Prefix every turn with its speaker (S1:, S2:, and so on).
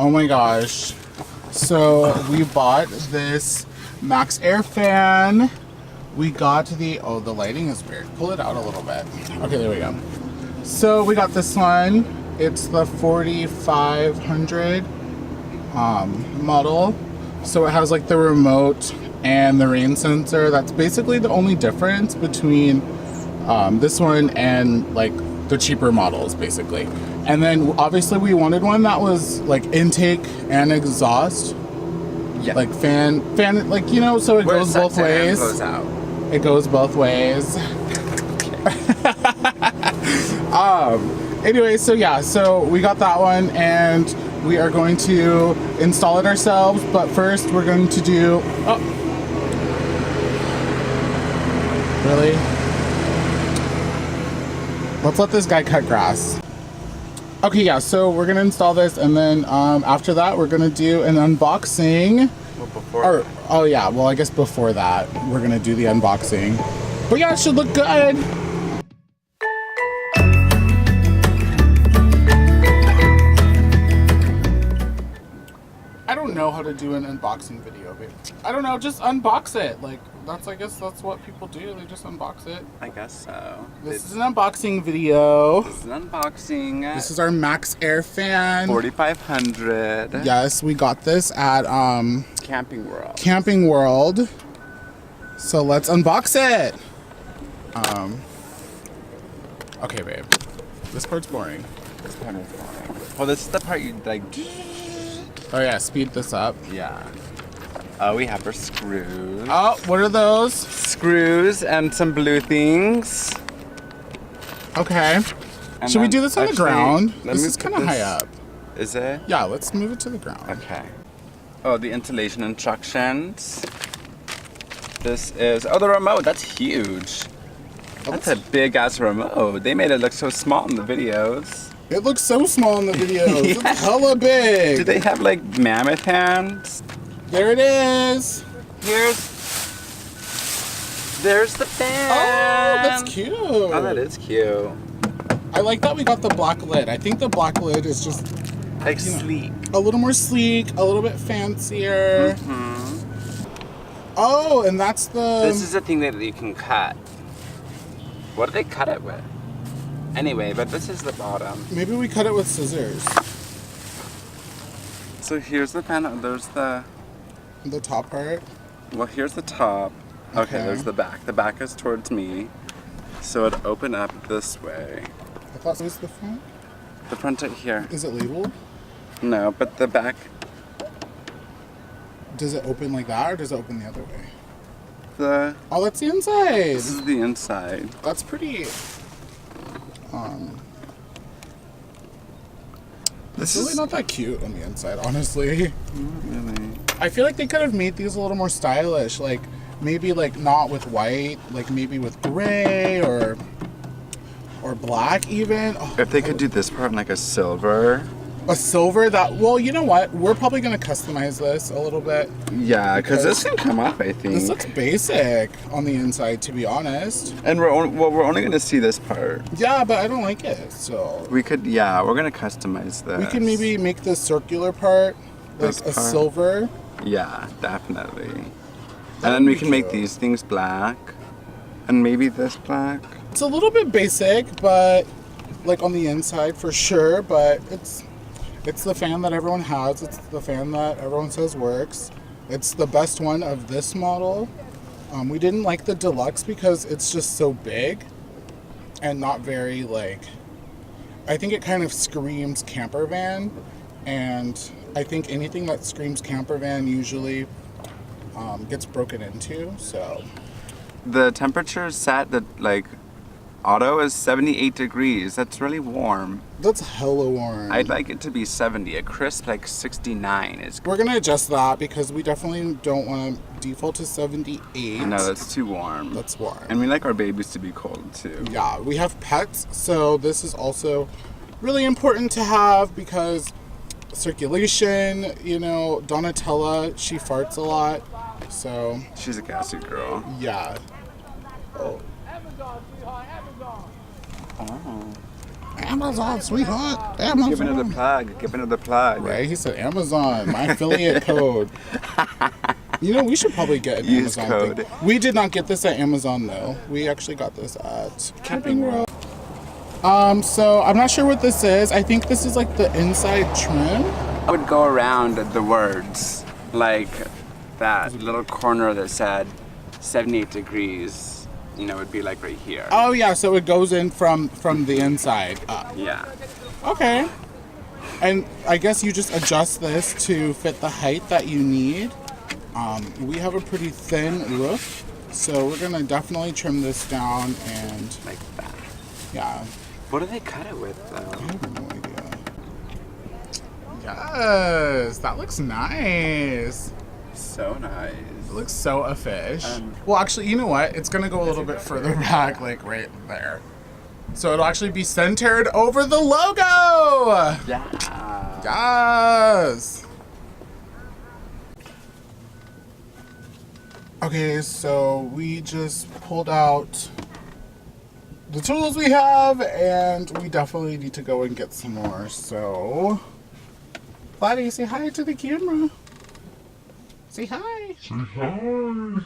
S1: Oh my gosh. So we bought this MaxxAir fan. We got the lighting is weird. Pull it out a little bit. Okay, there we go. So we got this one. It's the 4500 model. So it has like the remote and the rain sensor. That's basically the only difference between this one and like the cheaper models basically. And then obviously we wanted one that was like intake and exhaust. Yeah. Like fan, like, you know, so it goes both ways. Goes out. It goes both ways. Anyway, so yeah, so we got that one and we are going to install it ourselves, but first we're going to do, really? Let's let this guy cut grass. Okay, yeah, so we're gonna install this and then after that we're gonna do an unboxing.
S2: Well, before.
S1: Oh yeah, well I guess before that we're gonna do the unboxing. But yeah, it should look good. I don't know how to do an unboxing video, babe. I don't know, just unbox it. Like, I guess that's what people do. They just unbox it.
S2: I guess so.
S1: This is an unboxing video.
S2: This is an unboxing.
S1: This is our MaxxAir fan.
S2: 4500.
S1: Yes, we got this at
S2: Camping World.
S1: Camping World. So let's unbox it. Okay, babe. This part's boring.
S2: This part is boring. Well, this is the part you like.
S1: Oh yeah, speed this up.
S2: Yeah. Oh, we have our screws.
S1: Oh, what are those?
S2: Screws and some blue things.
S1: Okay.
S2: And
S1: should we do this on the ground? This is kind of high up.
S2: Is it?
S1: Yeah, let's move it to the ground.
S2: Okay. Oh, the installation instructions. This is, the remote, that's huge. That's a big ass remote. They made it look so small in the videos.
S1: It looks so small in the videos.
S2: Yeah.
S1: It's hella big.
S2: Do they have like mammoth hands?
S1: There it is.
S2: There's the fan.
S1: Oh, that's cute.
S2: Oh, that is cute.
S1: I like that we got the black lid. I think the black lid is just
S2: like sleek.
S1: A little more sleek, a little bit fancier.
S2: Mm-hmm.
S1: Oh, and that's the...
S2: This is the thing that you can cut. What do they cut it with? Anyway, but this is the bottom.
S1: Maybe we cut it with scissors.
S2: So here's the fan. There's the
S1: top part.
S2: Well, here's the top. Okay, there's the back. The back is towards me. So it'd open up this way.
S1: I thought it was the front.
S2: The front right here.
S1: Is it labeled?
S2: No, but the back.
S1: Does it open like that or does it open the other way?
S2: Oh,
S1: that's the inside.
S2: This is the inside.
S1: That's pretty. It's really not that cute on the inside, honestly.
S2: Not really.
S1: I feel like they could have made these a little more stylish, like maybe like not with white, like maybe with gray or black even. Oh,
S2: if they could do this part in like a silver.
S1: A silver that, well, you know what? We're probably going to customize this a little bit.
S2: Yeah, because this can come off, I think.
S1: This looks basic on the inside, to be honest.
S2: And we're only going to see this part.
S1: Yeah, but I don't like it, so.
S2: We could, yeah, we're going to customize this.
S1: We can maybe make the circular part like a silver.
S2: Yeah, definitely. And then we can make these things black. And maybe this black.
S1: It's a little bit basic, but like on the inside for sure, but it's the fan that everyone has. It's the fan that everyone says works. It's the best one of this model. We didn't like the deluxe because it's just so big and not very like, I think it kind of screams camper van, and I think anything that screams camper van usually gets broken into, so.
S2: The temperature set that like auto is 78 degrees. That's really warm.
S1: That's hella warm.
S2: I'd like it to be 70. A crisp like 69 is good.
S1: We're gonna adjust that because we definitely don't want to default to 78.
S2: No, that's too warm.
S1: That's warm.
S2: And we like our babies to be cold too.
S1: Yeah, we have pets, so this is also really important to have because circulation, you know, Donatella, she farts a lot, so.
S2: She's a gassy girl.
S1: Yeah. Oh.
S2: Oh.
S1: Amazon, sweetheart. Amazon.
S2: Give another plug. Give another plug.
S1: Right? He said Amazon. My affiliate code. You know, we should probably get an
S2: Use
S1: Amazon
S2: code.
S1: thing. We did not get this at Amazon though. We actually got this at Camping World. So I'm not sure what this is. I think this is like the inside trim.
S2: I would go around the words, like that little corner that said 78 degrees, you know, would be like right here.
S1: Oh yeah, so it goes in from the inside up.
S2: Yeah.
S1: Okay. And I guess you just adjust this to fit the height that you need. We have a pretty thin roof, so we're gonna definitely trim this down and
S2: Like that.
S1: yeah.
S2: What do they cut it with,
S1: I
S2: though?
S1: have no idea. Yes, that looks nice.
S2: So nice.
S1: It looks so a fish.
S2: Um,
S1: Well, actually, you know what? It's gonna go a little bit further back, like right there. So it'll actually be centered over the logo.
S2: Yeah.
S1: Yes. Okay, so we just pulled out the tools we have, and we definitely need to go and get some more. So, Vladdy, say hi to the camera. Say hi.
S3: Say hi.